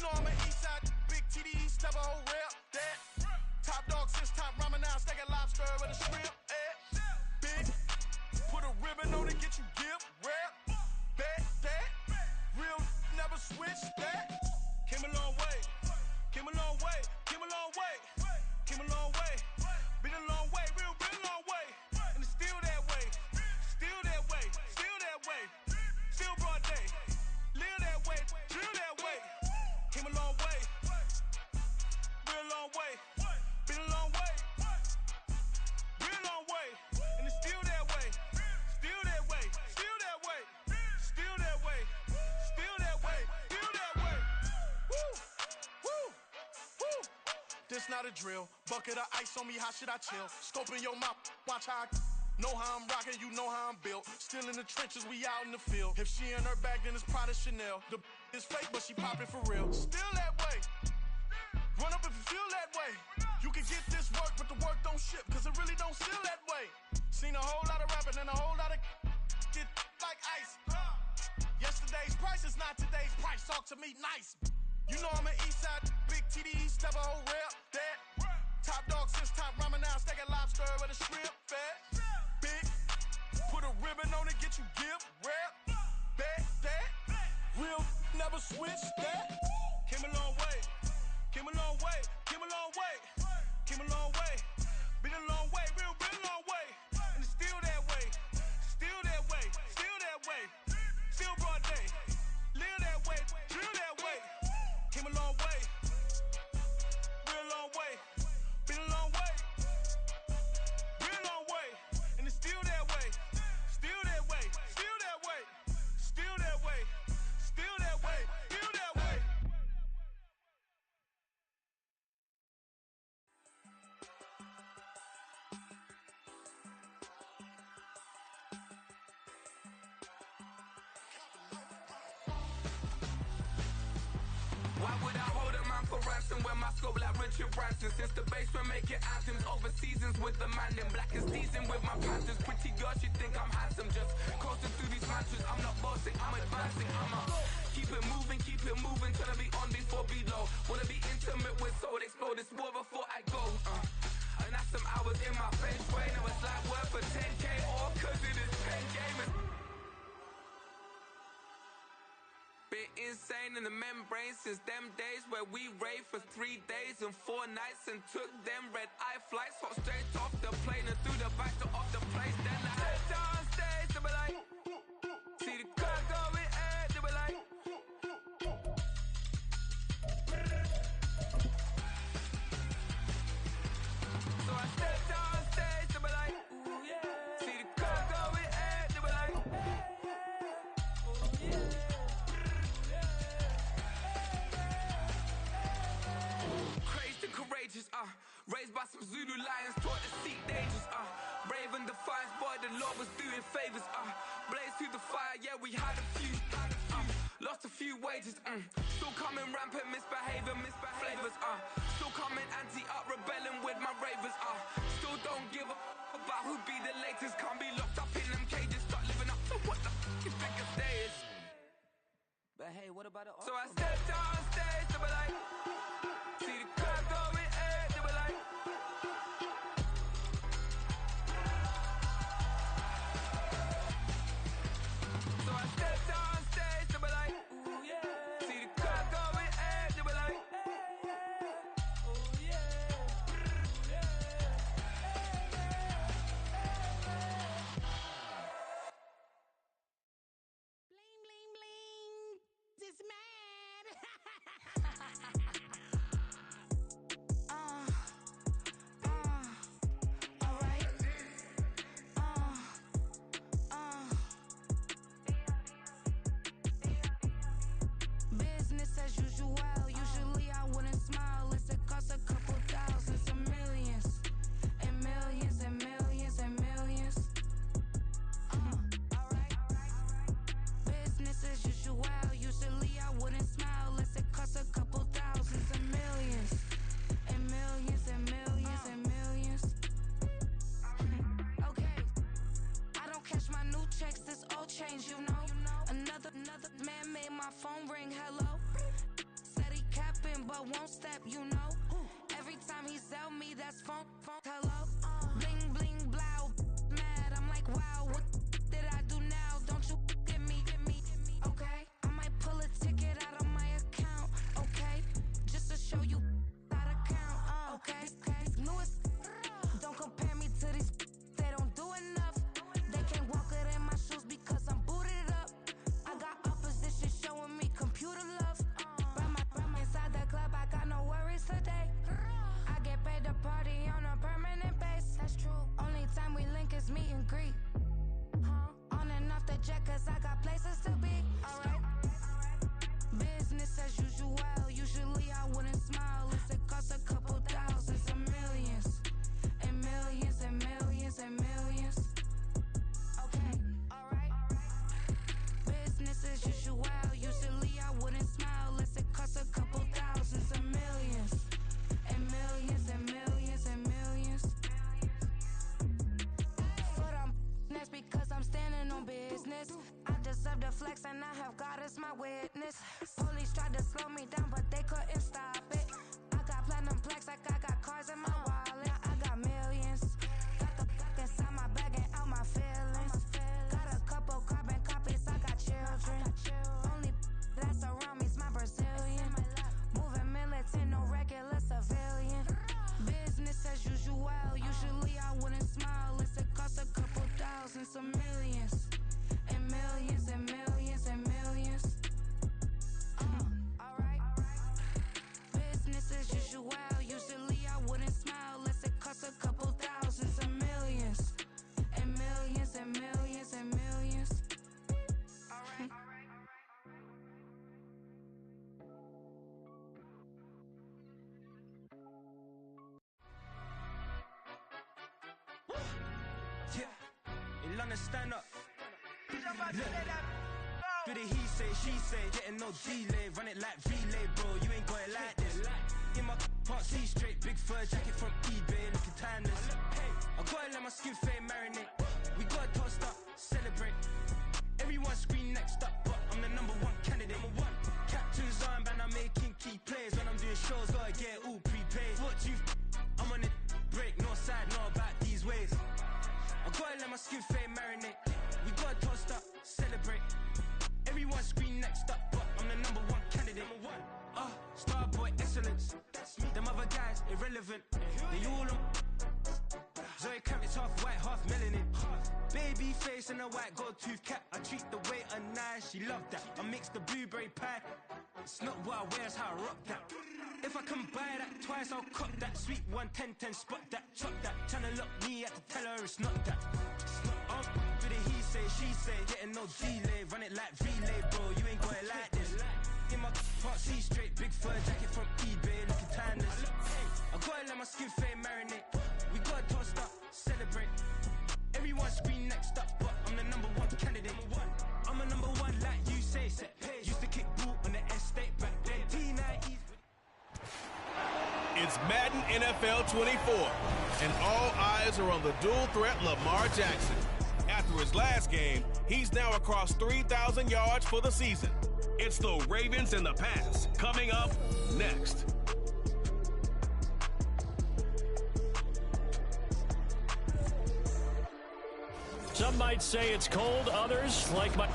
know I'm an east side, big TD, step a whole rep. That top dog since top ramen now, steak and lobster with a shrimp. Big, put a ribbon on it, get you gift, rep. That, real never switch that. Came a long way, came a long way, came a long way, came a long way. Been a long way, real long way. And it's still that way, still that way, still that way. Still broad day, live that way, drill that way. Came a long way, real long way. Been a long way, real long way. And it's still that way, still that way, still that way, still that way, still that way, still that way. Woo, woo, woo. This not a drill, bucket of ice on me, how should I chill? Scoping your mouth, watch how I know how I'm rocking, you know how I'm built. Still in the trenches, we out in the field. If she in her bag, then it's Prada Chanel. The is fake, but she poppin' for real. Still that way. Run up if you feel that way. You can get this work, but the work don't ship, cause it really don't feel that way. Seen a whole lot of rapping and a whole lot of get like ice. Yesterday's price is not today's price. Talk to me nice. You know I'm an east side, big TD, step a whole rep. That top dog since top ramen now, steak and lobster with a shrimp. Fat, big, put a ribbon on it, get you gift, rep. That, real never switch that. Came a long way, came a long way, came a long way, came a long way. Been a long way, real long way. And it's still that way, still that way, still that way. Still broad day, live that way, drill that way. Came a long way, real long way. Been a long way, real long way. And it's still that way, still that way, still that way, still that way, still that way, still that way. Why would I hold a man for ransom when my scope like Richard Branson? Since the basement making anthems over seasons with the man in black is seasoned with my panthers. Pretty girls, you think I'm handsome, just coasting through these mantras. I'm not bossing, I'm advancing. I'ma keep it moving, tryna be on before below. Wanna be intimate with soul, explore this war before I go. And that's some hours in my feng shui. Now it's like work for 10K, all cause it is pen gamers. Been insane in the membrane since them days where we raved for 3 days and 4 nights and took them red eye flights. Hot straight off the plane and through the back door of the place. Then I stepped on stage, they were like, see the crowd going air, they were like. So I stepped on stage, they were like, ooh yeah. See the crowd going air, they were like, ooh yeah. Courageous, raised by some Zulu lions, taught to seek dangers, brave and defiant, boy, the Lord was doing favors, blaze through the fire, yeah, we had a few, lost a few wages, still coming rampant, misbehaving, flavors, still coming anti-up, rebelling with my ravers, still don't give a about who be the latest, can't be locked up in them cages, start living up to what the is biggest day is. But hey, what about it? So I stepped on stage, they were like, see the crowd going air, they were like. So I stepped on stage, they were like, ooh yeah. See the crowd going air, they were like, oh yeah. Bling, bling, bling. This man. won't step, you know. Every time he sell me, that's phone, hello. Bling, bling, blow, mad, I'm like, wow, what did I do now? Don't you get me, okay? I might pull a ticket out of my account, okay? Just to show you how to count, okay? Newest, don't compare me to these, they don't do enough. They can't walk it in my shoes because I'm booted up. I got opposition showing me computer love. Run inside the club, I got no worries today. I get paid to party on a permanent base. That's true. Only time we link is meet and greet. On and off the jet, cause I got places to be. Alright. Business as usual. Usually I wouldn't smile if it cost a couple thousands and millions. And millions and millions and millions. Okay, alright. Business as usual. Usually I wouldn't smile unless it cost a couple thousands and millions. And millions and millions and millions. Foot on that's because I'm standing on business. I deserve the flex and I have God as my witness. Police tried to slow me down but they couldn't stop it. I got platinum plaques like I got cars in my wallet. I got millions. Got the fuck inside my bag and out my feelings. Got a couple carbon copies, I got children. Only that's around me's my Brazilian. Moving militant, no regular civilian. Business as usual. Usually I wouldn't smile unless it cost a couple thousands of millions. And millions and millions and millions. Alright. Business as usual. Usually I wouldn't smile unless it cost a couple thousands of millions. And millions and millions and millions. Alright. Yeah, in London, stand up. Look. Do the he say, she say, getting no delay. Run it like relay, bro, you ain't got it like this. In my can't see straight, big fur jacket from eBay, looking timeless. I gotta let my skin fade marinate. We gotta toast up, celebrate. Everyone scream next up, but I'm the number one candidate. Captain's armband, I'm making key plays. When I'm doing shows, gotta get all prepaid. What you I'm on it, break, no side, no about these ways. I gotta let my skin fade marinate. We gotta toast up, celebrate. Everyone scream next up, but I'm the number one candidate. Starboy excellence. Them other guys irrelevant. They all on. Zoe Kravitz half white, half melanin. Baby face and a white gold tooth cap. I treat the waiter nice, she love that. I mix the blueberry pie. It's not what I wear, it's how I rock that. If I can buy that twice, I'll cop that. Sweet 110, spot that, chop that. Tryna lock me, had to tell her it's not that. Do the he say, she say, getting no delay. Run it like relay, bro, you ain't got it like this. In my can't see straight, big fur jacket from eBay, looking timeless. I gotta let my skin fade marinate. We gotta toast up, celebrate. Everyone scream next up, but I'm the number one candidate. I'm a number one like you say. Used to kick ball on the estate back then. T90s. It's Madden NFL 24, and all eyes are on the dual threat Lamar Jackson. After his last game, he's now across 3,000 yards for the season. It's the Ravens and the Pass coming up next. Some might say it's cold, others, like my...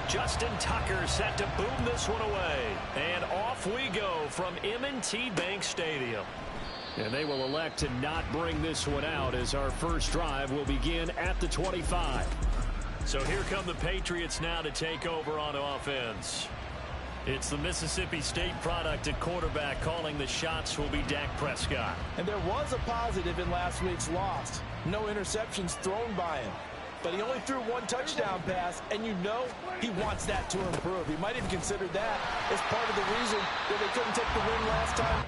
Justin Tucker set to boom this one away. And off we go from M&T Bank Stadium. And they will elect to not bring this one out as our first drive will begin at the 25. So here come the Patriots now to take over on offense. It's the Mississippi State product at quarterback. Calling the shots will be Dak Prescott. And there was a positive in last week's loss. No interceptions thrown by him. But he only threw one touchdown pass, and you know he wants that to improve. He might have considered that as part of the reason that they couldn't take the win last time.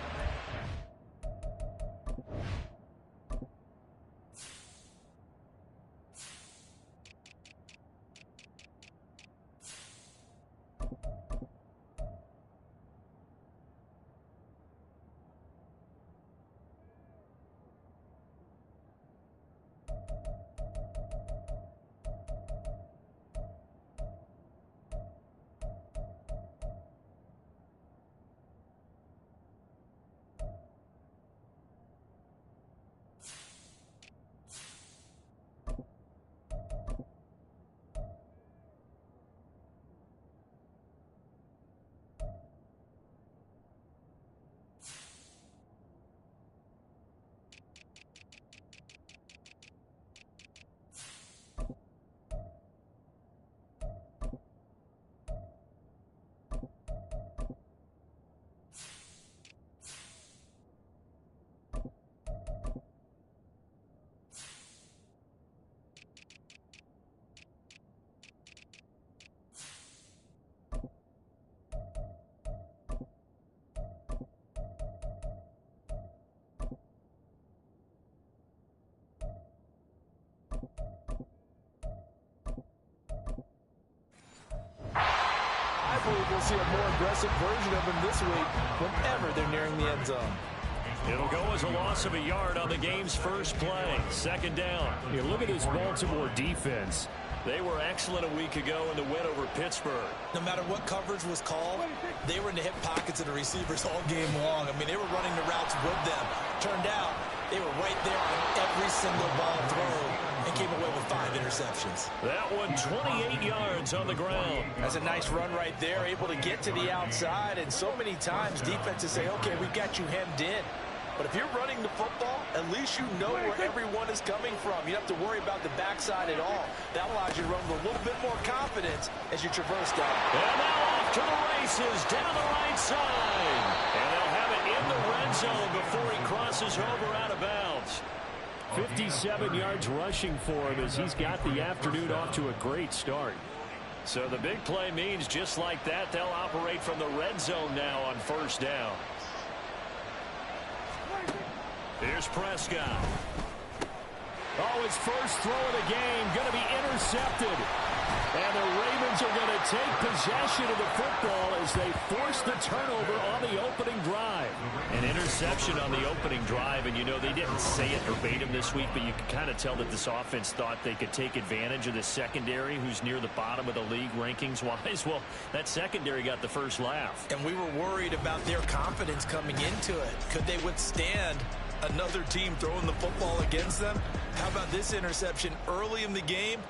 hopefully we'll see a more aggressive version of him this week whenever they're nearing the end zone. It'll go as a loss of a yard on the game's first play. Second down. You look at this Baltimore defense. They were excellent a week ago in the win over Pittsburgh. No matter what coverage was called, they were in the hip pockets of the receivers all game long. I mean, they were running the routes with them. Turned out, they were right there on every single ball thrown and came away with 5 interceptions. That one 28 yards on the ground. That's a nice run right there, able to get to the outside. And so many times defenses say, okay, we've got you hemmed in. But if you're running the football, at least you know where everyone is coming from. You don't have to worry about the backside at all. That allows you to run with a little bit more confidence as you traverse down. And now off to the races down the right side. And they'll have it in the red zone before he crosses over out of bounds. 57 yards rushing for him as he's got the afternoon off to a great start. So the big play means just like that, they'll operate from the red zone now on first down. Here's Prescott. Oh, his first throw of the game going to be intercepted. And the Ravens are going to take possession of the football as they force the turnover on the opening drive. An interception on the opening drive, and you know they didn't say it verbatim this week, but you can kind of tell that this offense thought they could take advantage of the secondary who's near the bottom of the league rankings-wise. Well, that secondary got the first laugh. And we were worried about their confidence coming into it. Could they withstand another team throwing the football against them? How about this interception early in the game?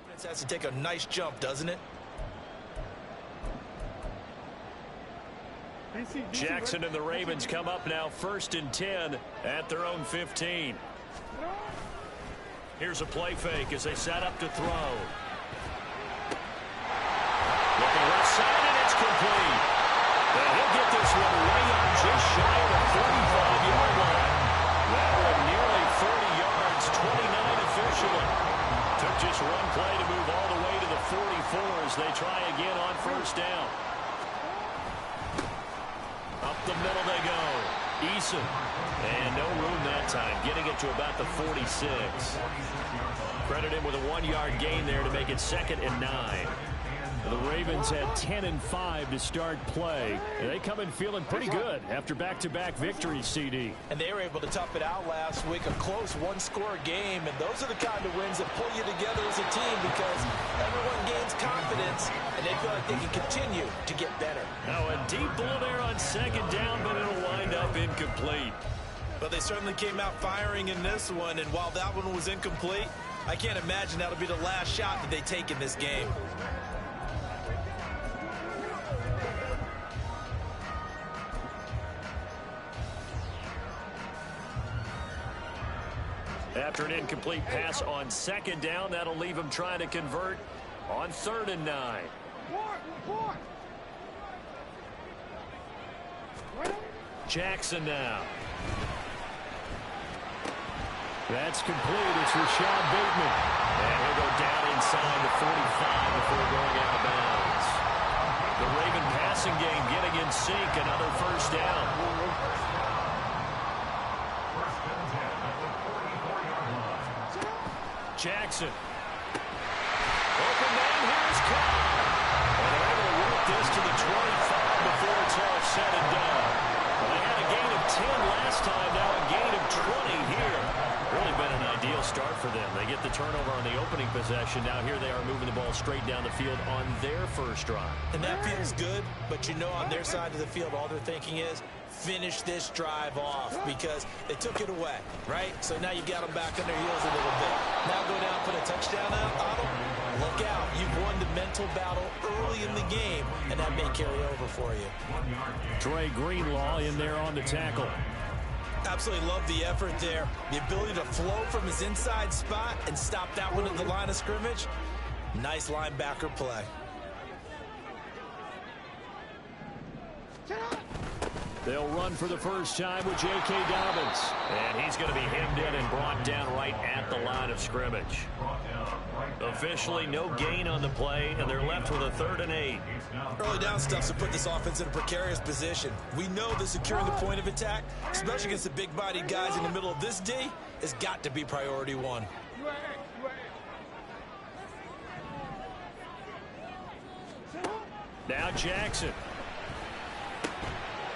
It has to take a nice jump, doesn't it? Jackson and the Ravens come up now 1st and 10 at their own 15. Here's a play fake as they set up to throw. Looking left side, and it's complete. And he'll get this one way up just shy of the 35-yard line. That one nearly 40 yards, 29 officially. Took just one play to move all the way to the 44 as they try again on first down. Up the middle they go. Eason. And no room that time. Getting it to about the 46. Credit him with a 1-yard gain there to make it 2nd and 9. The Ravens had 10 and 5 to start play. They come in feeling pretty good after back-to-back victories, CD. And they were able to tough it out last week, a close one-score game. And those are the kind of wins that pull you together as a team because everyone gains confidence and they feel like they can continue to get better. Now a deep ball there on 2nd down, but it'll wind up incomplete. But they certainly came out firing in this one. And while that one was incomplete, I can't imagine that'll be the last shot that they take in this game. After an incomplete pass on 2nd down, that'll leave him trying to convert on 3rd and 9. Jackson now. That's complete. It's Rashad Bateman. And he'll go down inside the 45 before going out of bounds. The Raven passing game getting in sync. Another first down. Jackson. Open man, here's Cobb. And they're able to work this to the 25 before it's all said and done. Well, they had a gain of 10 last time, now a gain of 20 here. Really been an ideal start for them. They get the turnover on the opening possession. Now here they are moving the ball straight down the field on their first drive. And that feels good, but you know on their side of the field, all they're thinking is, finish this drive off because they took it away, right? So now you've got them back on their heels a little bit. Now go down, put a touchdown on them. Look out. You've won the mental battle early in the game, and that may carry over for you. Dre Greenlaw in there on the tackle. Absolutely love the effort there. The ability to flow from his inside spot and stop that one at the line of scrimmage. Nice linebacker play. They'll run for the first time with J.K. Dobbins. And he's going to be hemmed in and brought down right at the line of scrimmage. Officially no gain on the play, and they're left with a 3rd and 8. Early down stuff to put this offense in a precarious position. We know that securing the point of attack, especially against the big-bodied guys in the middle of this D, has got to be priority one. Now Jackson.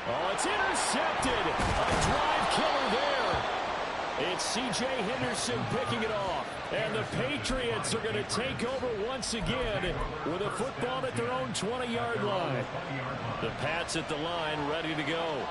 Oh, it's intercepted. A drive killer there. It's C.J. Henderson picking it off. And the Patriots are going to take over once again with a football at their own 20-yard line. The Pats at the line ready to go.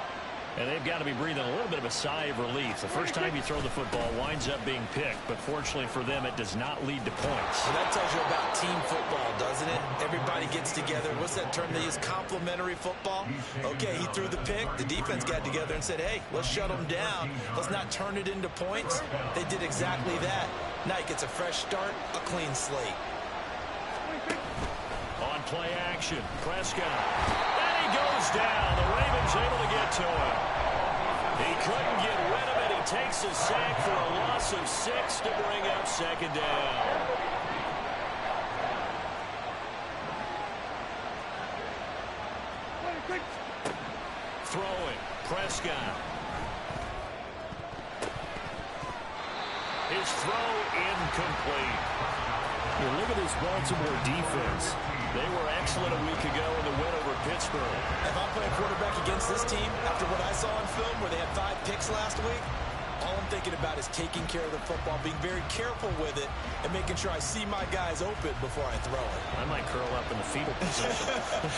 And they've got to be breathing a little bit of a sigh of relief. The first time you throw the football winds up being picked, but fortunately for them, it does not lead to points. Well, that tells you about team football, doesn't it? Everybody gets together. What's that term they use? Complementary football? Okay, he threw the pick. The defense got together and said, hey, let's shut them down. Let's not turn it into points. They did exactly that. Now he gets a fresh start, a clean slate. On play action, Prescott. Goes down. The Ravens able to get to him. He couldn't get rid of it. He takes a sack for a loss of 6 to bring up 2nd down. Throwing. Prescott. His throw incomplete. Look at this Baltimore defense. They were excellent a week ago in the win over Pittsburgh. If I'm playing quarterback against this team, after what I saw in film where they had 5 picks last week, all I'm thinking about is taking care of the football, being very careful with it, and making sure I see my guys open before I throw it. I might curl up in the fetal position.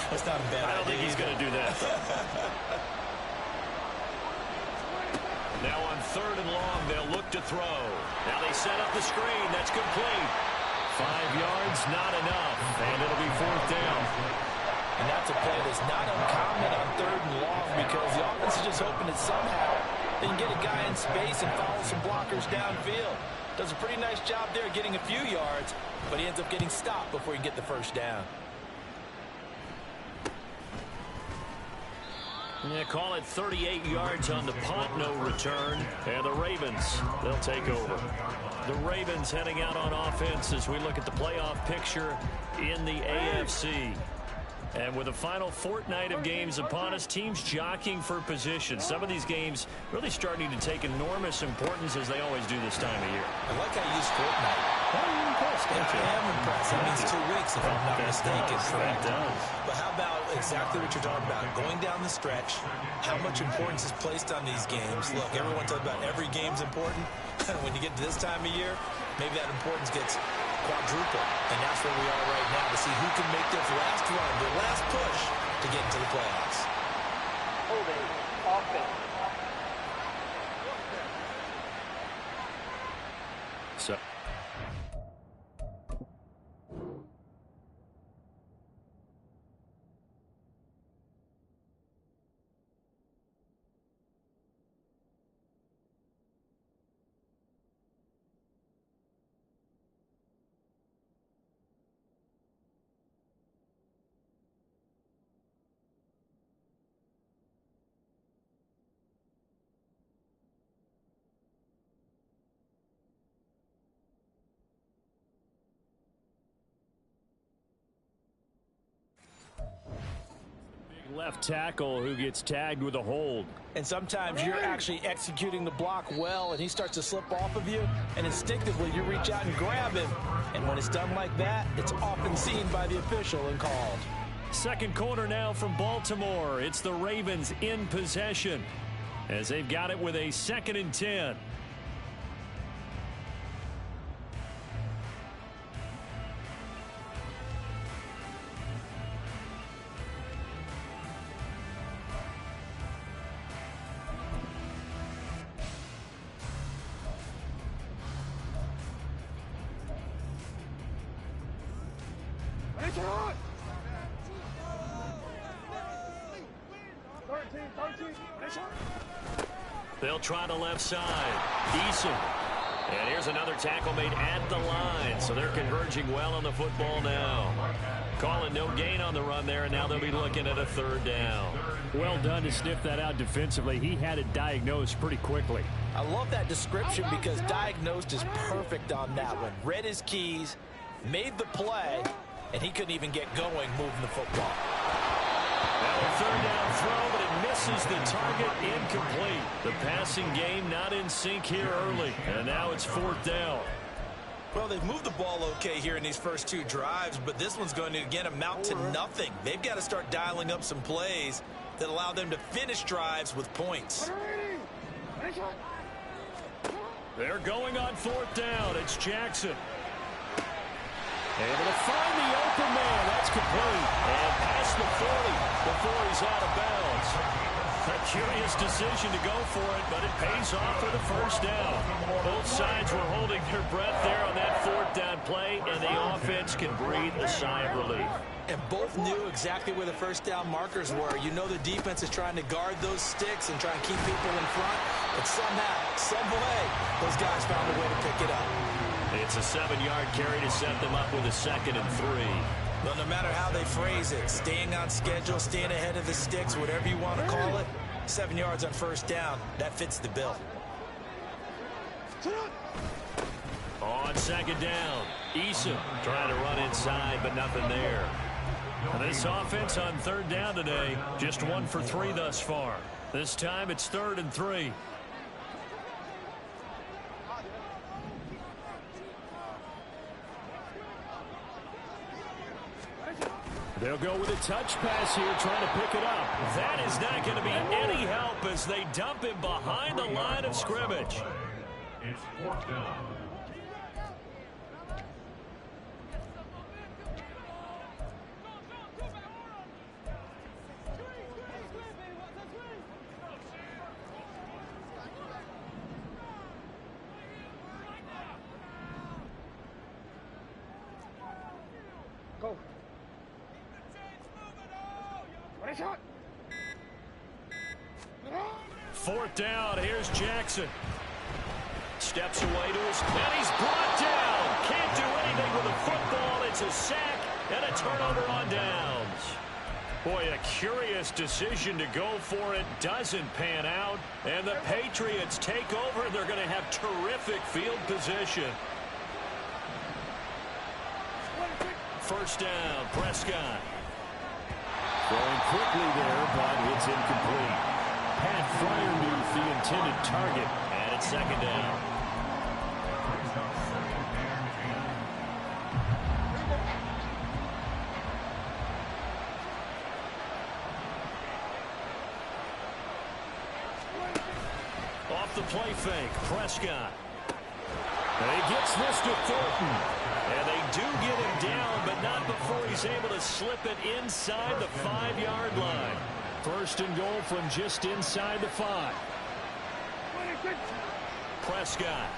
That's not a bad idea. I don't think he's going to do that. Now on 3rd and long, they'll look to throw. Now they set up the screen. That's complete. 5 yards, not enough, and it'll be 4th down. And that's a play that's not uncommon on 3rd and long because the offense is just hoping that somehow they can get a guy in space and follow some blockers downfield. Does a pretty nice job there getting a few yards, but he ends up getting stopped before he can get the 1st down. Yeah, call it 38 yards on the punt, no return. And the Ravens, they'll take over. The Ravens heading out on offense as we look at the playoff picture in the AFC. And with the final fortnight of games upon us, teams jockeying for position. Some of these games really starting to take enormous importance as they always do this time of year. I like how you use fortnight. I'm impressed, I am impressed. That means 2 weeks if I'm not mistaken. Correct. But how about exactly what you're talking about? Going down the stretch, how much importance is placed on these games. Look, everyone talks about every game's important. When you get to this time of year, maybe that importance gets quadruple. And that's where we are right now to see who can make this last run, the last push to get into the playoffs. Holding offense. So left tackle who gets tagged with a hold. And sometimes you're actually executing the block well, and he starts to slip off of you, and instinctively you reach out and grab him. And when it's done like that, it's often seen by the official and called. Second quarter now from Baltimore. It's the Ravens in possession as they've got it with a 2nd and 10. They'll try the left side. Eason. And here's another tackle made at the line. So they're converging well on the football now. Calling no gain on the run there, and now they'll be looking at a 3rd down. Well done to sniff that out defensively. He had it diagnosed pretty quickly. I love that description because diagnosed is perfect on that one. Read his keys, made the play, and he couldn't even get going moving the football. Now a third down throw, but it misses the target, incomplete. The passing game not in sync here early, and now it's fourth down. Well, they've moved the ball okay here in these first two drives, but this one's going to, again, amount to nothing. They've got to start dialing up some plays that allow them to finish drives with points. They're going on fourth down. It's Jackson. Able to find the open man. That's complete. And past the 40 before he's out of bounds. A curious decision to go for it, but it pays off for the first down. Both sides were holding their breath there on that fourth down play, and the offense can breathe a sigh of relief. And both knew exactly where the first down markers were. You know the defense is trying to guard those sticks and try and keep people in front, but somehow, some way, those guys found a way to pick it up. It's a 7-yard carry to set them up with a 2nd and 3. Well, no matter how they phrase it, staying on schedule, staying ahead of the sticks, whatever you want to call it, 7 yards on first down, that fits the bill. On 2nd down, Eason trying to run inside, but nothing there. This offense on 3rd down today, just 1 for 3 thus far. This time it's 3rd and 3. They'll go with a touch pass here, trying to pick it up. That is not going to be any help as they dump him behind the line of scrimmage. It's 4th down. Go. 4th down, here's Jackson. Steps away to his, and he's brought down. Can't do anything with the football. It's a sack and a turnover on downs. Boy, a curious decision to go for it. Doesn't pan out. And the Patriots take over. They're going to have terrific field position. First down, Prescott. Going quickly there, but it's incomplete. Pat Freiermuth, the intended target, and it's 2nd down. Off the play fake, Prescott. And he gets this to Thornton. And they do get him down, but not before he's able to slip it inside the 5-yard line. 1st and goal from just inside the 5. Prescott.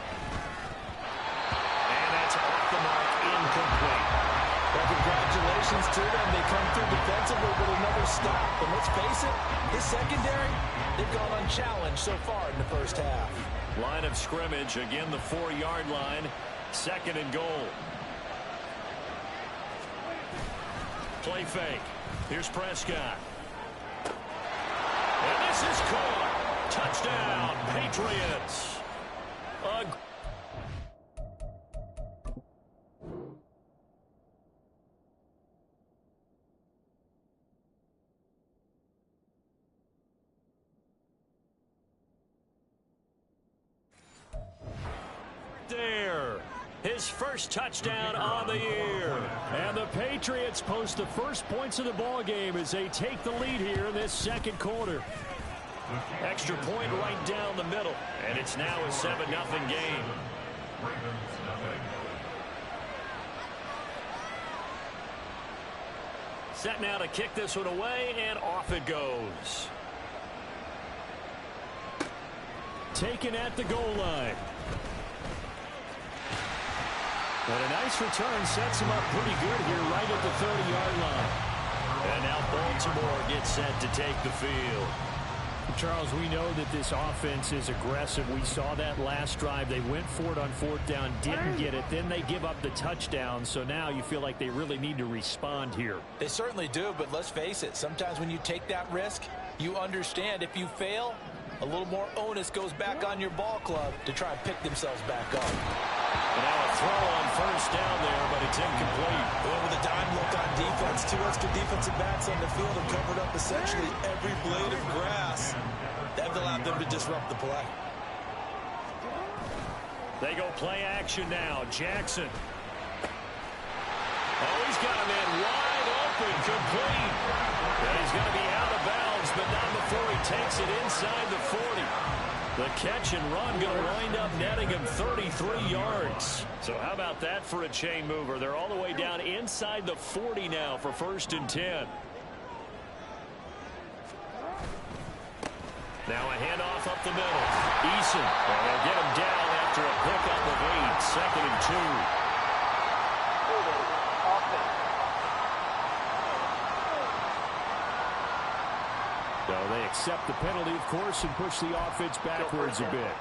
And that's off the mark, incomplete. Well, congratulations to them. They come through defensively with another stop. And let's face it, this secondary, they've gone unchallenged so far in the first half. Line of scrimmage, again the 4-yard line. 2nd and goal. Play fake. Here's Prescott. And this is caught. Touchdown, Patriots. There. His first touchdown on the year. And the Patriots post the first points of the ball game as they take the lead here in this 2nd quarter. Extra point right down the middle. And it's now a 7-0 game. Set now to kick this one away, and off it goes. Taken at the goal line. But a nice return sets him up pretty good here right at the 30-yard line. And now Baltimore gets set to take the field. Charles, we know that this offense is aggressive. We saw that last drive. They went for it on 4th down, didn't get it. Then they give up the touchdown. So now you feel like they really need to respond here. They certainly do, but let's face it. Sometimes when you take that risk, you understand if you fail, a little more onus goes back on your ball club to try and pick themselves back up. And now a throw on first down there, but it's incomplete. Well, with a dime look on defense, two extra defensive backs on the field have covered up essentially every blade of grass. That allowed them to disrupt the play. They go play action now. Jackson. Oh, he's got him in wide open, complete. And he's going to be out of bounds, but not before he takes it inside the 40. The catch and run going to wind up netting him 33 yards. So how about that for a chain mover? They're all the way down inside the 40 now for 1st and 10. Now a handoff up the middle. Eason. And they'll get him down after a pickup of 8. 2nd and 2. So they accept the penalty, of course, and push the offense backwards a bit.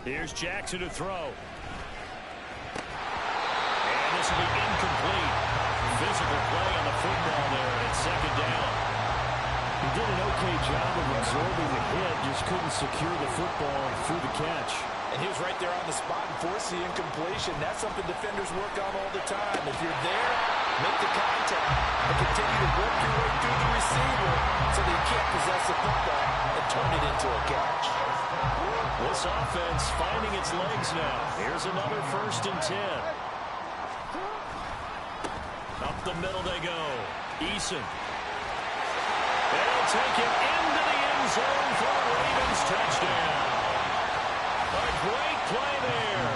Here's Jackson to throw. And this will be incomplete. Physical play on the football there, and it's 2nd down. He did an okay job of absorbing the hit, just couldn't secure the football through the catch. And he was right there on the spot and forced the incompletion. That's something defenders work on all the time. If you're there, make the contact and continue to work your way through the receiver so that you can't possess the football and turn it into a catch. This offense finding its legs now. Here's another 1st and 10. Up the middle they go. Eason. They'll take it into the end zone for a Ravens touchdown. A great play there.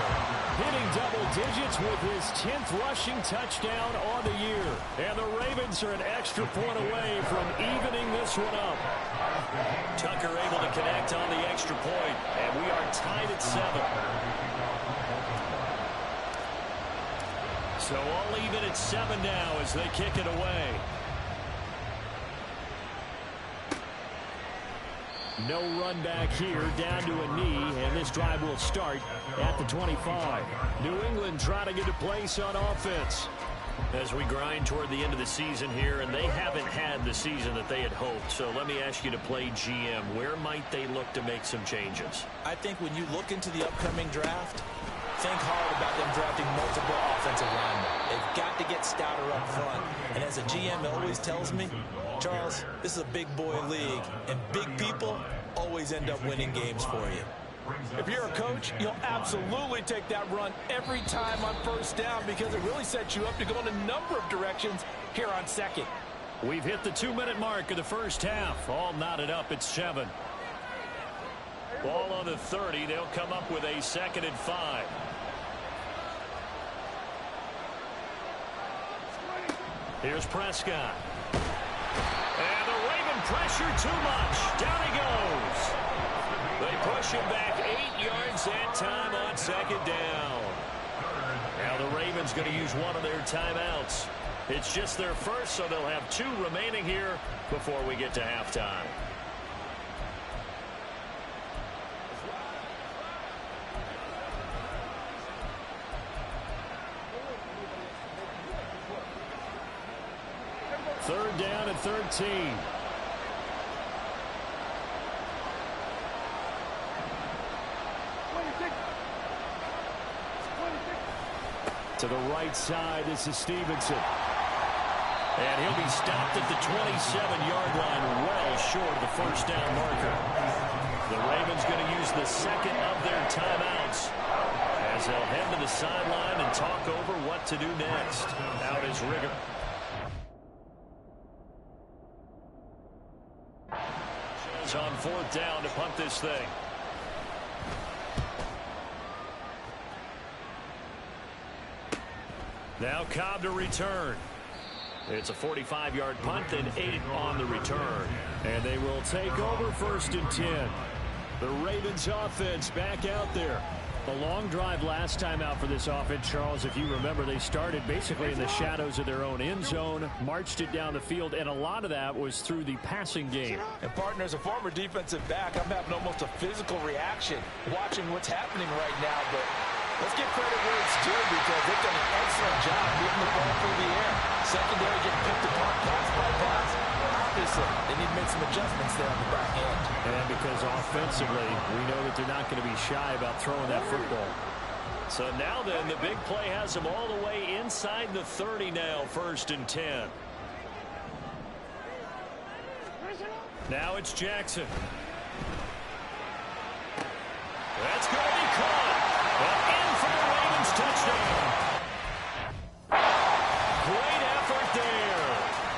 Hitting double digits with his 10th rushing touchdown on the year. And the Ravens are an extra point away from evening this one up. Tucker able to connect on the extra point, and we are tied at 7. So all even at 7 now as they kick it away. No run back here, down to a knee, and this drive will start at the 25. New England trying to get a place on offense. As we grind toward the end of the season here, and they haven't had the season that they had hoped. So let me ask you to play GM. Where might they look to make some changes? I think when you look into the upcoming draft, think hard about them drafting multiple offensive linemen. They've got to get stouter up front. And as a GM always tells me, Charles, this is a big boy league, and big people always end up winning games for you. If you're a coach, you'll absolutely take that run every time on 1st down because it really sets you up to go in a number of directions here on 2nd. We've hit the 2-minute mark of the first half. All knotted up at 7. Ball on the 30. They'll come up with a 2nd and 5. Here's Prescott. And the Raven pressure too much. Down he goes. They push him back 8 yards that time on 2nd down. Now the Ravens going to use one of their timeouts. It's just their first, so they'll have 2 remaining here before we get to halftime. Third down and 13. To the right side, this is Stevenson. And he'll be stopped at the 27-yard line, well short of the 1st down marker. The Ravens going to use the 2nd of their timeouts as they'll head to the sideline and talk over what to do next. Out is Rigger. On 4th down to punt this thing. Now Cobb to return. It's a 45-yard punt, then 8 on the return. And they will take over 1st and 10. The Ravens offense back out there. The long drive last time out for this offense, Charles, if you remember, they started basically in the shadows of their own end zone, marched it down the field, and a lot of that was through the passing game. And partner, as a former defensive back, I'm having almost a physical reaction watching what's happening right now, but let's give credit where it's due because they've done an excellent job getting the ball through the air. Secondary getting picked apart pass by pass. Obviously, they need to make some adjustments there on the back end. And because offensively, we know that they're not going to be shy about throwing that football. So now then, the big play has them all the way inside the 30 now, 1st and 10. Now it's Jackson. That's going to be caught. And in for the Ravens touchdown. Great effort there.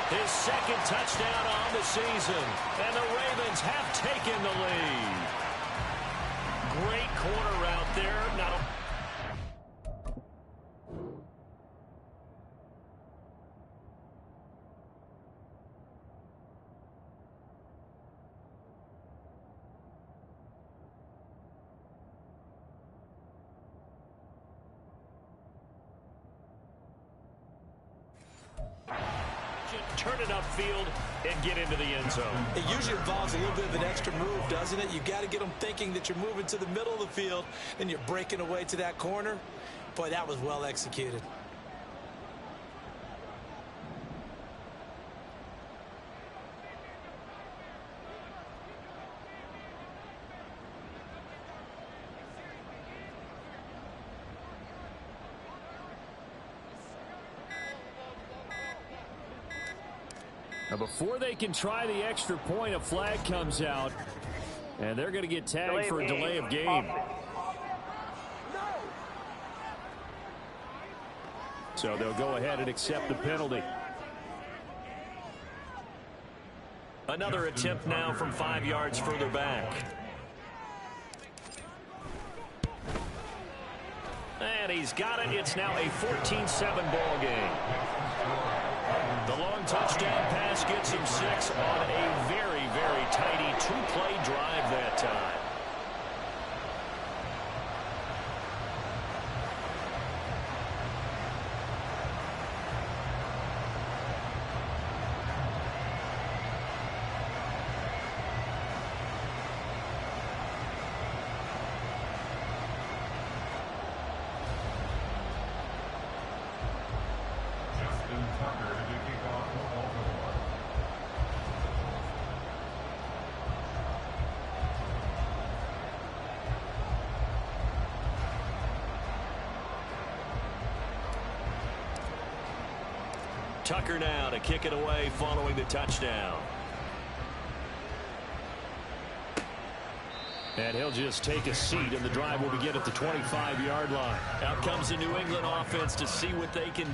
His second touchdown on the season. And the Ravens have taken the lead. Great corner route there. Not a turn it upfield and get into the end zone. It usually involves a little bit of an extra move, doesn't it? You got to get them thinking that you're moving to the middle of the field and you're breaking away to that corner. Boy, that was well executed. Now before they can try the extra point, a flag comes out, and they're going to get tagged for a delay of game. So they'll go ahead and accept the penalty. Another attempt now from 5 yards further back. And he's got it. It's now a 14-7 ball game. The long touchdown pass gets him 6 on a very, very tidy 2-play drive that time. Tucker now to kick it away following the touchdown. And he'll just take a seat, and the drive will begin at the 25-yard line. Out comes the New England offense to see what they can.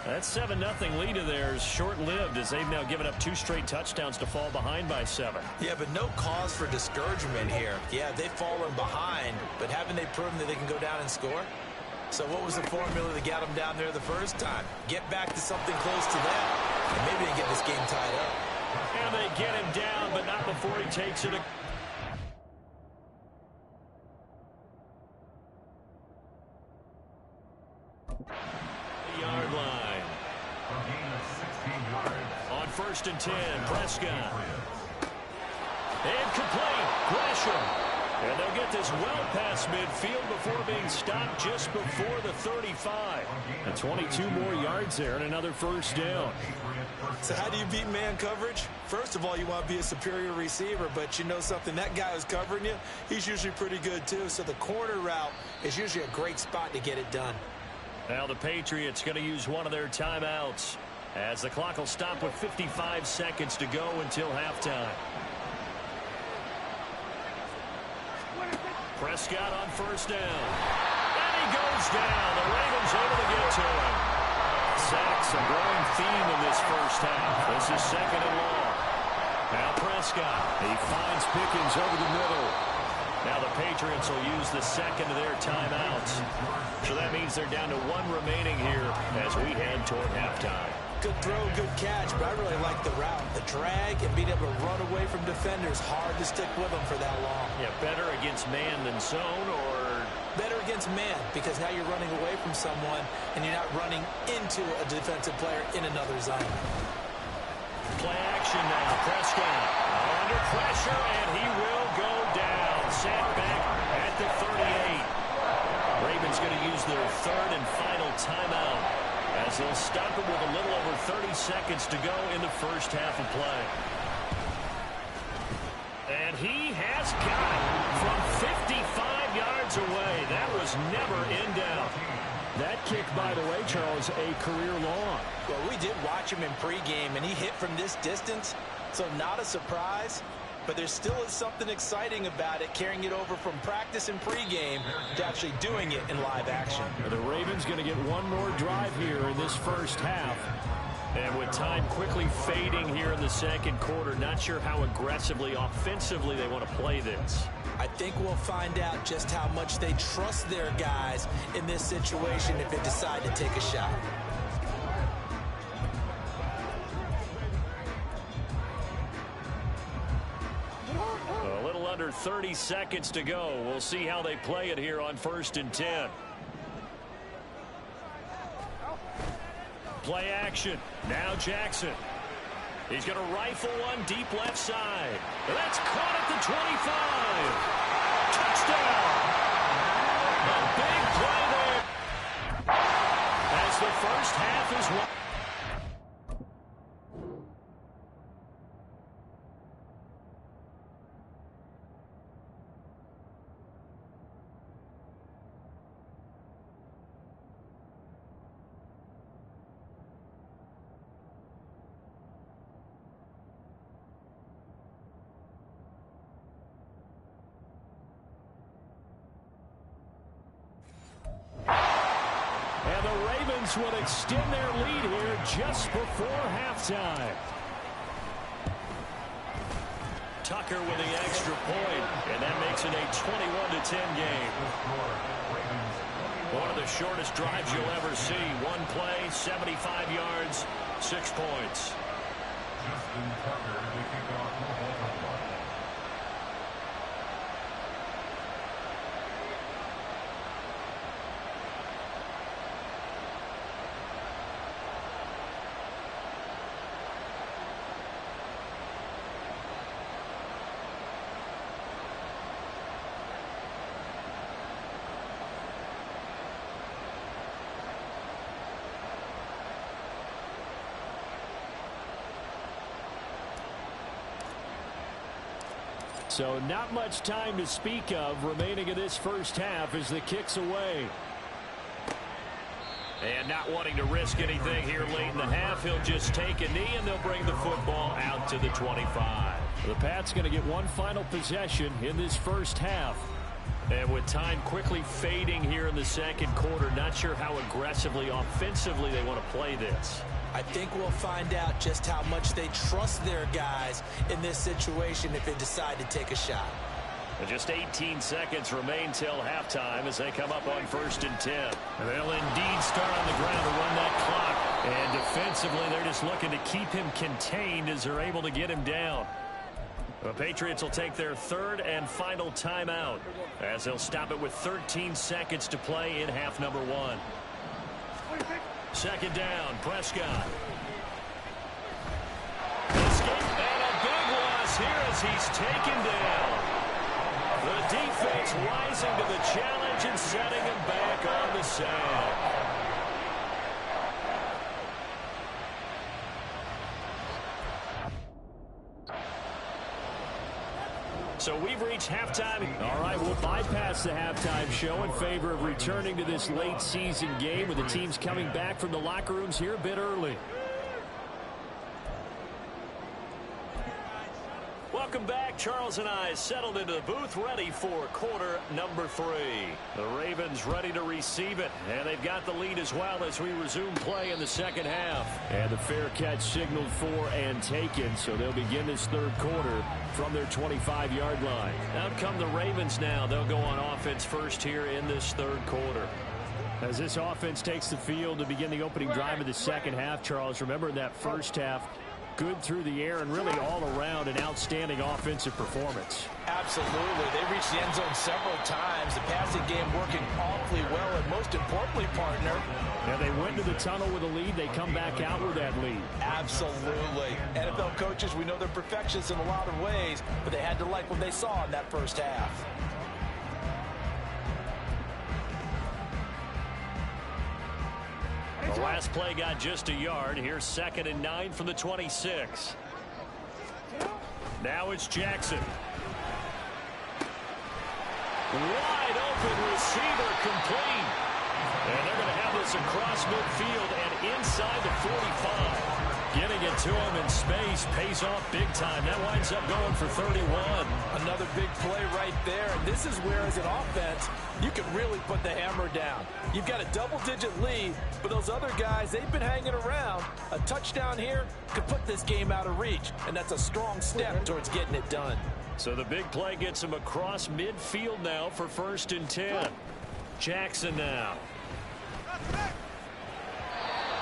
That 7-0 lead of theirs short-lived as they've now given up 2 straight touchdowns to fall behind by 7. Yeah, but no cause for discouragement here. Yeah, they've fallen behind, but haven't they proven that they can go down and score? So what was the formula that got them down there the first time? Get back to something close to that, and maybe they get this game tied up. And they get him down, but not before he takes it. Yard line. On 1st and 10, Prescott. And complete. Gresham. And they'll get this well past midfield before being stopped just before the 35. And 22 more yards there and another first down. So how do you beat man coverage? First of all, you want to be a superior receiver, but you know something, that guy who's covering you, he's usually pretty good too. So the corner route is usually a great spot to get it done. Now the Patriots going to use one of their timeouts as the clock will stop with 55 seconds to go until halftime. Prescott on 1st down. And he goes down. The Ravens able to get to him. Sacks a growing theme in this first half. This is 2nd and long. Now Prescott. He finds Pickens over the middle. Now the Patriots will use the 2nd of their timeouts. So that means they're down to 1 remaining here as we head toward halftime. Good throw, good catch, but I really like the route. The drag and being able to run away from defenders, hard to stick with them for that long. Yeah, better against man than zone, or? Better against man, because now you're running away from someone and you're not running into a defensive player in another zone. Play action now. Prescott under pressure, and he will go down. Sacked back at the 38. Ravens going to use their third and final timeout as they'll stop it with a little over 30 seconds to go in the first half of play. And he has got it from 55 yards away. That was never in doubt. That kick, by the way, Charles, a career long. Well, we did watch him in pregame, and he hit from this distance, so not a surprise. But there still is something exciting about it, carrying it over from practice and pregame to actually doing it in live action. The Ravens going to get one more drive here in this first half. And with time quickly fading here in the second quarter, not sure how aggressively, offensively they want to play this. I think we'll find out just how much they trust their guys in this situation if they decide to take a shot. A little under 30 seconds to go. We'll see how they play it here on 1st and 10. Play action. Now Jackson. He's going to rifle one deep left side. That's caught at the 25. Touchdown. A big play there. As the first half is won. Will extend their lead here just before halftime. Tucker with the extra point, and that makes it a 21-10 game. One of the shortest drives you'll ever see. One play, 75 yards, 6 points. Justin Tucker, the kickoff for the Baltimore. So not much time to speak of remaining in this first half as the kick's away. And not wanting to risk anything here late in the half, he'll just take a knee and they'll bring the football out to the 25. The Pats going to get one final possession in this first half. And with time quickly fading here in the second quarter, not sure how aggressively, offensively they want to play this. I think we'll find out just how much they trust their guys in this situation if they decide to take a shot. And just 18 seconds remain till halftime as they come up on 1st and 10. And they'll indeed start on the ground to run that clock. And defensively, they're just looking to keep him contained as they're able to get him down. The Patriots will take their third and final timeout as they'll stop it with 13 seconds to play in half number 1. Second down, Prescott. Escape and a big loss here as he's taken down. The defense rising to the challenge and setting him back on the sand. So we've reached halftime. All right, we'll bypass the halftime show in favor of returning to this late season game with the teams coming back from the locker rooms here a bit early. Welcome back. Charles and I settled into the booth ready for quarter number 3. The Ravens ready to receive it, and they've got the lead as well as we resume play in the second half. And the fair catch signaled for and taken, so they'll begin this third quarter from their 25-yard line. Out come the Ravens now. They'll go on offense first here in this third quarter. As this offense takes the field to begin the opening drive of the second half, Charles, remember in that first half, good through the air and really all around an outstanding offensive performance. Absolutely. They reached the end zone several times. The passing game working awfully well, and most importantly, partner, yeah, they went to the tunnel with a lead, they come back out with that lead. Absolutely. NFL coaches, we know they're perfectionists in a lot of ways, but they had to like what they saw in that first half. The last play got just a yard. Here's 2nd and 9 from the 26. Now it's Jackson. Wide open receiver, complete. And they're going to have this across midfield and inside the 45. Getting it to him in space pays off big time. That winds up going for 31. Another big play right there. And this is where, as an offense, you can really put the hammer down. You've got a double-digit lead, but those other guys, they've been hanging around. A touchdown here could put this game out of reach, and that's a strong step towards getting it done. So the big play gets him across midfield now for 1st and 10. Jackson now.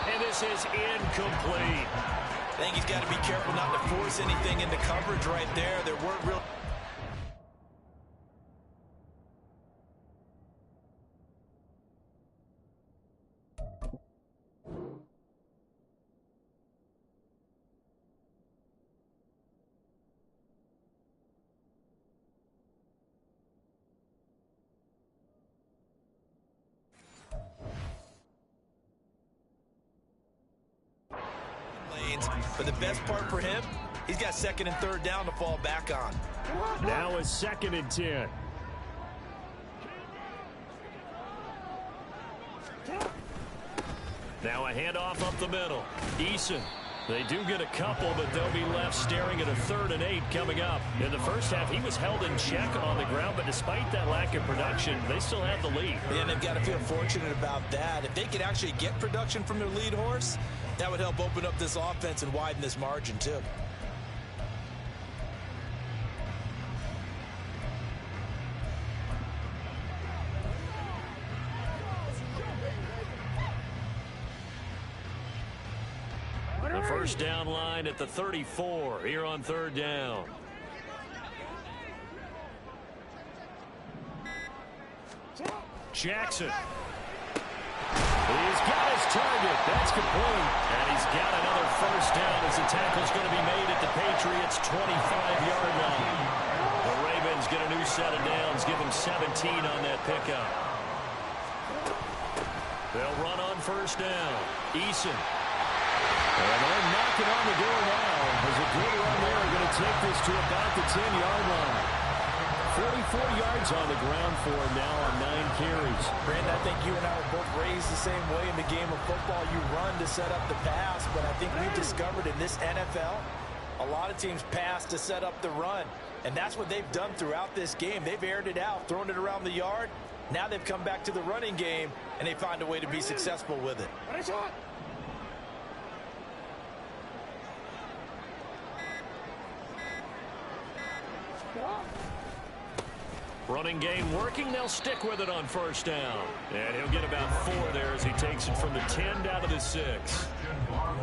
And this is incomplete. I think he's got to be careful not to force anything into coverage right there. There weren't real... But the best part for him, he's got 2nd and 3rd down to fall back on. Now it's 2nd and 10. Now a handoff up the middle. Eason. They do get a couple, but they'll be left staring at a 3rd and 8 coming up. In the first half, he was held in check on the ground, but despite that lack of production, they still have the lead. And they've got to feel fortunate about that. If they could actually get production from their lead horse, that would help open up this offense and widen this margin, too. The first down line at the 34 here on 3rd down. Jackson. He's got his target. That's complete. And he's got another first down as the tackle's going to be made at the Patriots' 25-yard line. The Ravens get a new set of downs, give them 17 on that pickup. They'll run on first down. Eason. And they're knocking on the door now. There's a good run there. Going to take this to about the 10-yard line. 44 yards on the ground for him now on 9 carries. Brandon, I think you and I were both raised the same way in the game of football. You run to set up the pass, but I think we've discovered in this NFL, a lot of teams pass to set up the run. And that's what they've done throughout this game. They've aired it out, thrown it around the yard. Now they've come back to the running game, and they find a way to be successful with it. Running game working. They'll stick with it on first down. And he'll get about 4 there as he takes it from the 10 down to the 6.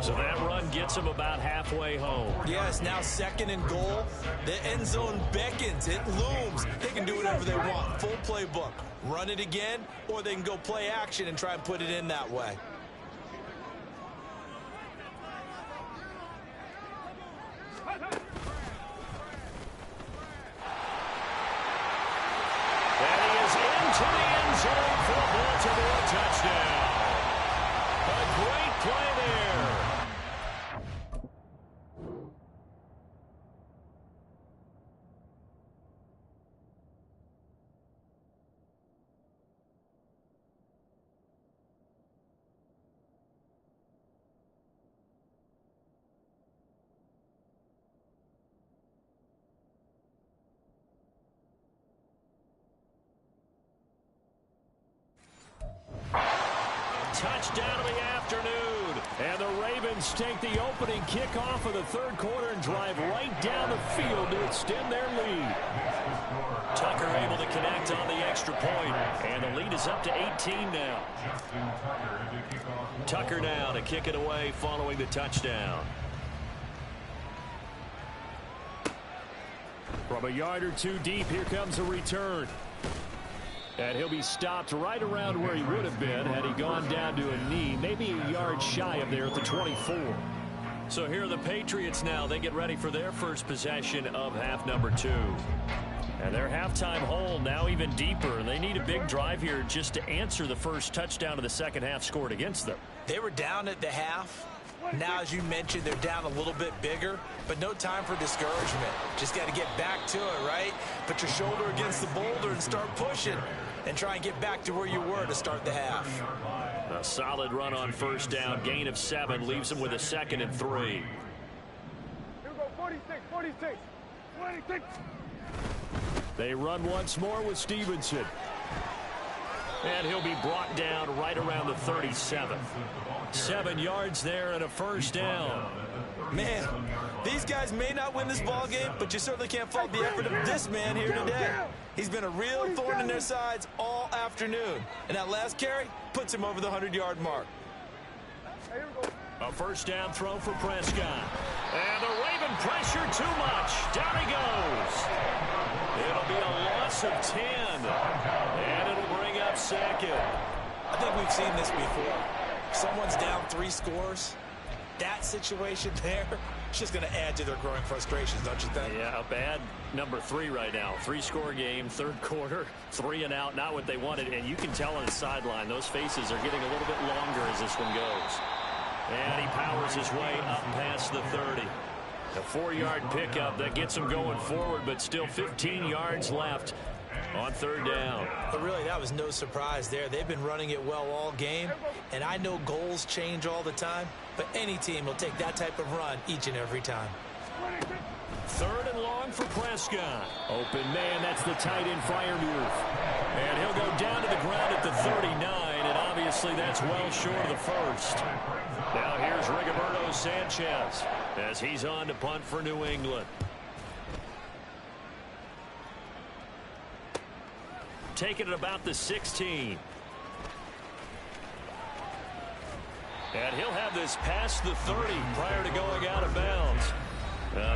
So that run gets him about halfway home. Yeah, it's now 2nd and goal. The end zone beckons. It looms. They can do whatever they want. Full playbook. Run it again, or they can go play action and try and put it in that way. To the end zone for a Baltimore touchdown. A great play there. Touchdown of the afternoon. And the Ravens take the opening kickoff of the 3rd quarter and drive right down the field to extend their lead. Tucker able to connect on the extra point. And the lead is up to 18 now. Tucker now to kick it away following the touchdown. From a yard or 2 deep, here comes a return. And he'll be stopped right around where he would have been had he gone down to a knee, maybe a yard shy of there at the 24. So here are the Patriots now. They get ready for their first possession of half number 2. And their halftime hole now even deeper. They need a big drive here just to answer the first touchdown of the second half scored against them. They were down at the half. Now, as you mentioned, they're down a little bit bigger, but no time for discouragement. Just got to get back to it, right? Put your shoulder against the boulder and start pushing and try and get back to where you were to start the half. A solid run on first down. Gain of 7 leaves them with a 2nd and 3. Here we go, 46. They run once more with Stevenson. And he'll be brought down right around the 37. 7 yards there and a first down. Man, these guys may not win this ball game, but you certainly can't fault the effort of this man here today. He's been a real thorn in their sides all afternoon. And that last carry puts him over the 100-yard mark. A first down throw for Prescott. And the Raven pressure too much. Down he goes. It'll be a loss of 10. And it'll bring up 2nd. I think we've seen this before. Someone's down 3 scores. That situation there, it's just going to add to their growing frustrations, don't you think? Yeah, a bad number 3 right now. 3-score game, third quarter, 3 and out, not what they wanted. And you can tell on the sideline, those faces are getting a little bit longer as this one goes. And he powers his way up past the 30. A 4-yard pickup that gets him going forward, but still 15 yards left on third down. But really, that was no surprise there. They've been running it well all game, and I know goals change all the time, but any team will take that type of run each and every time. 3rd and long for Prescott. Open man, that's the tight end Freiermuth. And he'll go down to the ground at the 39, and obviously that's well short of the first. Now here's Rigoberto Sanchez as he's on to punt for New England. Taking it about the 16. And he'll have this past the 30 prior to going out of bounds.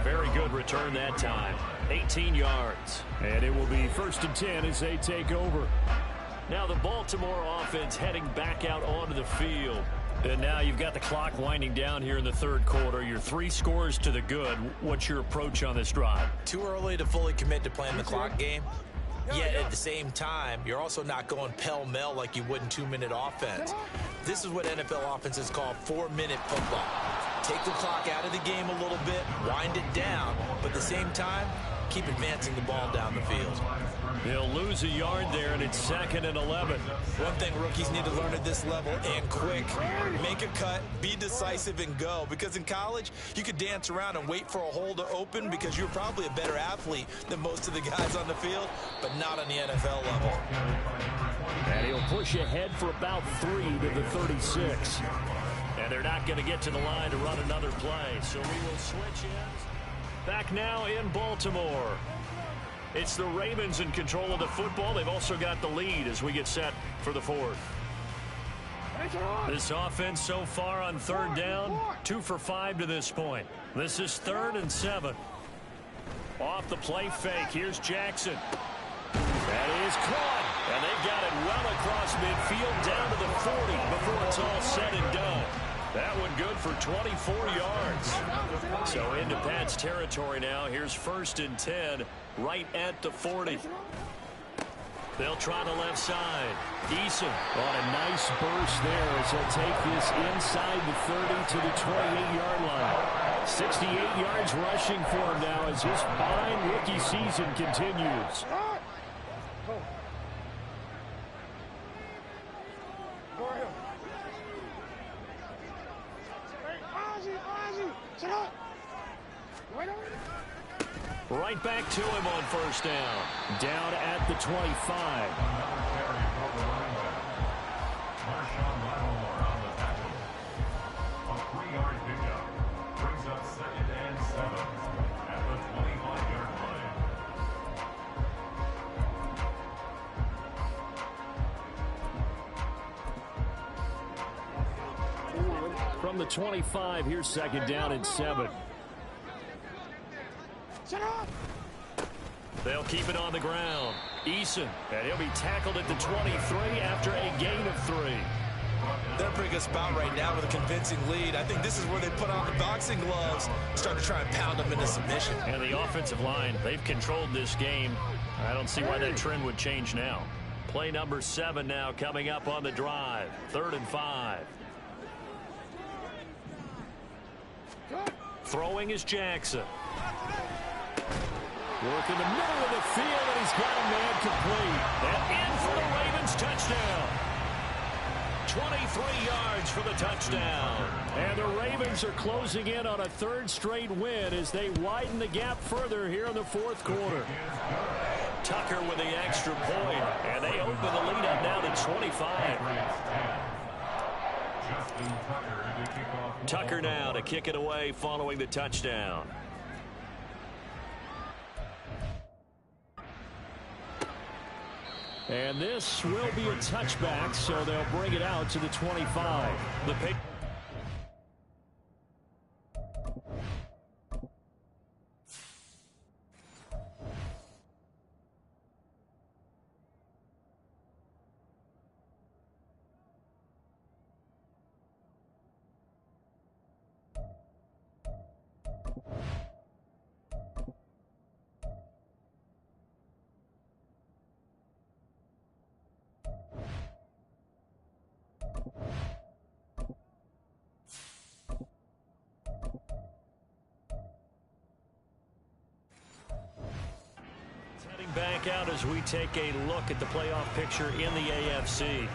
Very good return that time. 18 yards. And it will be 1st and 10 as they take over. Now the Baltimore offense heading back out onto the field. And now you've got the clock winding down here in the third quarter. You're 3 scores to the good. What's your approach on this drive? Too early to fully commit to playing the clock game. Yet at the same time, you're also not going pell-mell like you would in 2-minute offense. This is what NFL offenses call 4-minute football. Take the clock out of the game a little bit, wind it down, but at the same time, keep advancing the ball down the field. He'll lose a yard there, and it's 2nd and 11. One thing rookies need to learn at this level, and quick, make a cut, be decisive, and go. Because in college, you could dance around and wait for a hole to open because you're probably a better athlete than most of the guys on the field, but not on the NFL level. And he'll push ahead for about 3 to the 36. And they're not going to get to the line to run another play, so we will switch in. Back now in Baltimore. It's the Ravens in control of the football. They've also got the lead as we get set for the 4th. This offense so far on third down, 2 for 5 to this point. This is 3rd and 7. Off the play fake, here's Jackson. That is caught, and they've got it well across midfield down to the 40 before it's all said and done. That one good for 24 yards. So into Pat's territory now. Here's 1st and 10 right at the 40. They'll try the left side. Eason on a nice burst there as he'll take this inside the 30 to the 28-yard line. 68 yards rushing for him now as his fine rookie season continues. Right back to him on 1st down. Down at the 25. A 3-yard pickup brings up 2nd and 7 at the 25-yard line. From the 25, here's 2nd down and 7. They'll keep it on the ground. Eason, and he'll be tackled at the 23 after a gain of 3. They're in a pretty good spot right now with a convincing lead. I think this is where they put on the boxing gloves, start to try and pound them into submission. And the offensive line, they've controlled this game. I don't see why that trend would change now. Play number 7 now coming up on the drive. 3rd and 5. Throwing is Jackson. Work in the middle of the field, and he's got a man complete. And in for the Ravens touchdown. 23 yards for the touchdown. And the Ravens are closing in on a 3rd straight win as they widen the gap further here in the 4th quarter. Tucker with the extra point, and they open the lead up now to 25. Tucker now to kick it away following the touchdown. And this will be a touchback, so they'll bring it out to the 25. Back out as we take a look at the playoff picture in the AFC.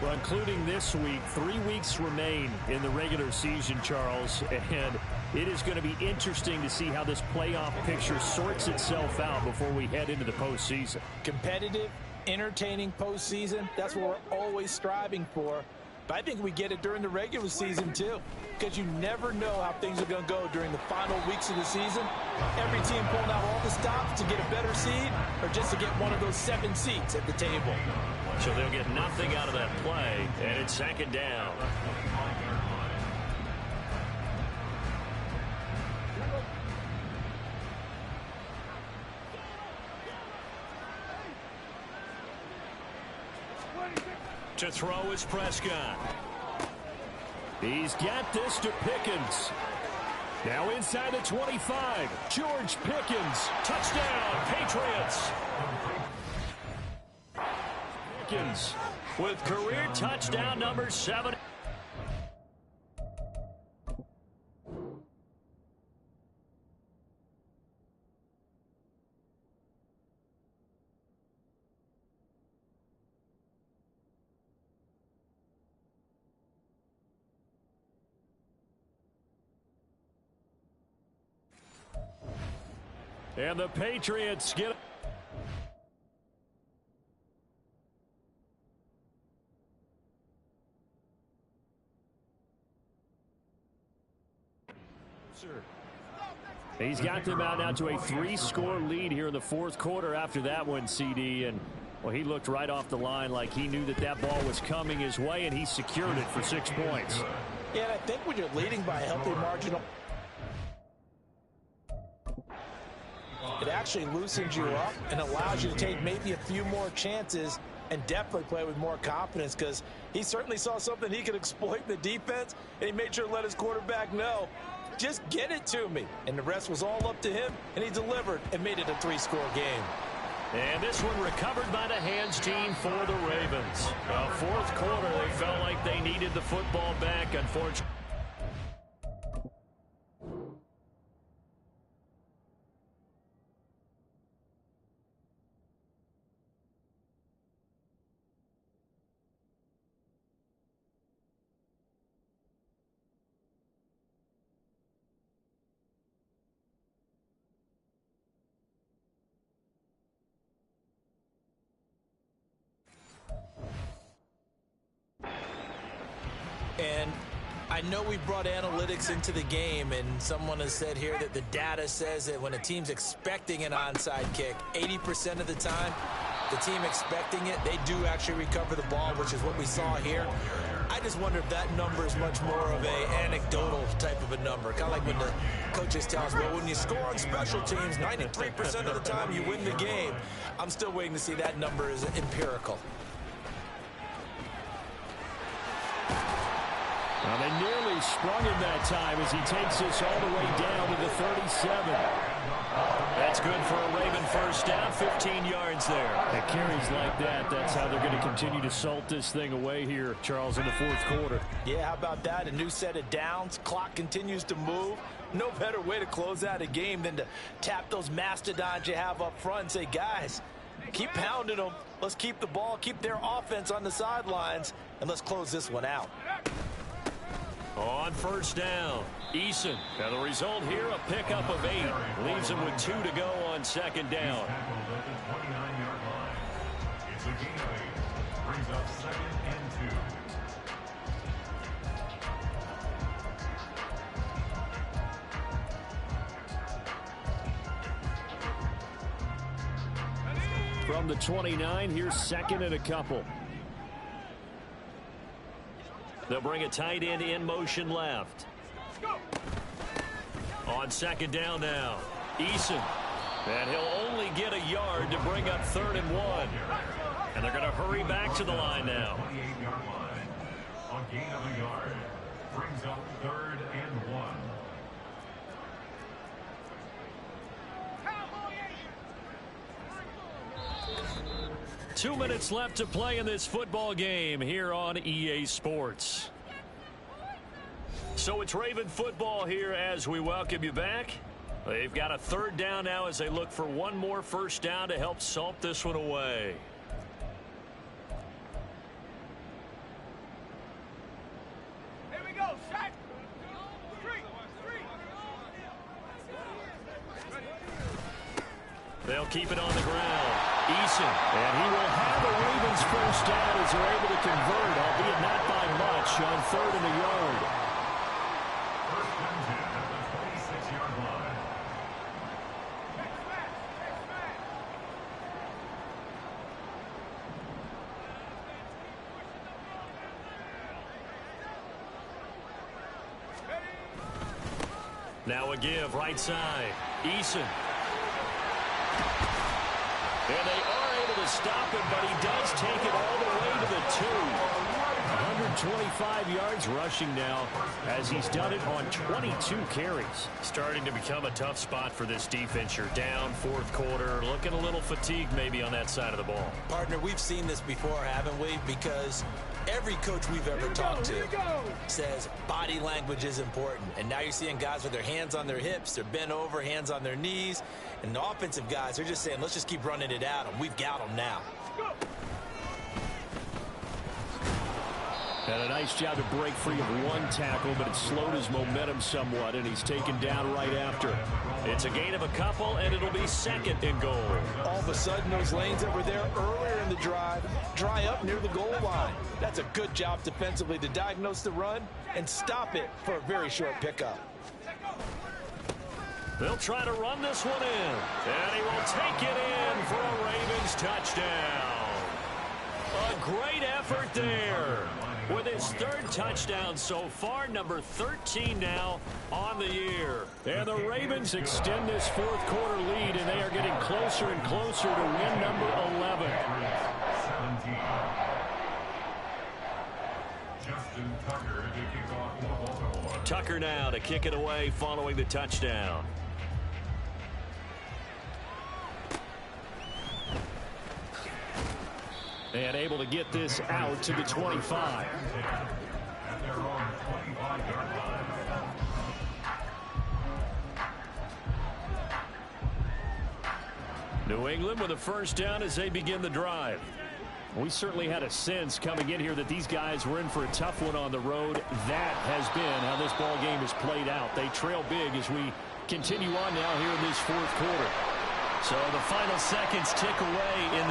Well, including this week, 3 weeks remain in the regular season, Charles, and it is going to be interesting to see how this playoff picture sorts itself out before we head into the postseason. Competitive, entertaining postseason, that's what we're always striving for. But I think we get it during the regular season, too, because you never know how things are going to go during the final weeks of the season. Every team pulling out all the stops to get a better seed or just to get one of those 7 seats at the table. So they'll get nothing out of that play, and it's 2nd down. To throw is Prescott. He's got this to Pickens. Now inside the 25. George Pickens. Touchdown, Patriots. Pickens with career touchdown number 7. And the Patriots get... He's got them out now to a 3-score lead here in the 4th quarter after that one, CD. And, well, he looked right off the line like he knew that that ball was coming his way, and he secured it for 6 points. Yeah, and I think when you're leading by a healthy margin, it actually loosens you up and allows you to take maybe a few more chances and definitely play with more confidence, because he certainly saw something he could exploit in the defense, and he made sure to let his quarterback know, just get it to me. And the rest was all up to him, and he delivered and made it a 3-score game. And this one recovered by the hands team for the Ravens. 4th quarter, they felt like they needed the football back, unfortunately. And I know we brought analytics into the game, and someone has said here that the data says that when a team's expecting an onside kick, 80% of the time, the team expecting it, they do actually recover the ball, which is what we saw here. I just wonder if that number is much more of a anecdotal type of a number. Kind of like when the coaches tell us, well, when you score on special teams, 93% of the time you win the game. I'm still waiting to see that number is empirical. Well, they nearly sprung him that time as he takes this all the way down to the 37. That's good for a Raven first down, 15 yards there. At carries like that, that's how they're going to continue to salt this thing away here, Charles, in the fourth quarter. Yeah, how about that? A new set of downs. Clock continues to move. No better way to close out a game than to tap those mastodons you have up front and say, guys, keep pounding them. Let's keep the ball, keep their offense on the sidelines, and let's close this one out. On first down, Eason. Now the result here, a pickup of 8. Leaves him with 2 to go on second down. It's a gain of 8. Brings up 2nd and 2. From the 29, here's 2nd and a couple. They'll bring a tight end in motion left. On second down now, Eason. And he'll only get a yard to bring up 3rd and 1. And they're going to hurry back to the line now. 28-yard line. A gain of a yard. Brings up 3rd and 1. 2 minutes left to play in this football game here on EA Sports. So it's Raven football here as we welcome you back. They've got a 3rd down now as they look for one more first down to help salt this one away. Here we go, shot. They'll keep it on the ground. Eason, and he will have the Ravens first down as they're able to convert, albeit not by much, on 3rd and a yard. First and 10 at the 26-yard line. Now a give, right side. Eason. And they are able to stop him, but he does take it all the way to the 2. 125 yards rushing now as he's done it on 22 carries. Starting to become a tough spot for this defense. You're down, fourth quarter, looking a little fatigued maybe on that side of the ball. Partner, we've seen this before, haven't we? Because every coach we've ever talked to says body language is important. And now you're seeing guys with their hands on their hips, they're bent over, hands on their knees. And the offensive guys, they're just saying, let's just keep running it at them. We've got them now. And a nice job to break free of one tackle, but it slowed his momentum somewhat, and he's taken down right after. It's a gain of a couple, and it'll be 2nd and goal. All of a sudden, those lanes that were there earlier in the drive dry up near the goal line. That's a good job defensively to diagnose the run and stop it for a very short pickup. They'll try to run this one in, and he will take it in for a Ravens touchdown. A great effort there with his 3rd touchdown so far, number 13 now on the year. And the Ravens extend this fourth quarter lead, and they are getting closer and closer to win number 11. 17. Justin Tucker to kick off for Baltimore. Tucker now to kick it away following the touchdown. And able to get this out to the 25. At their own 25-yard line. New England with a first down as they begin the drive. We certainly had a sense coming in here that these guys were in for a tough one on the road. That has been how this ball game has played out. They trail big as we continue on now here in this fourth quarter. So the final seconds tick away in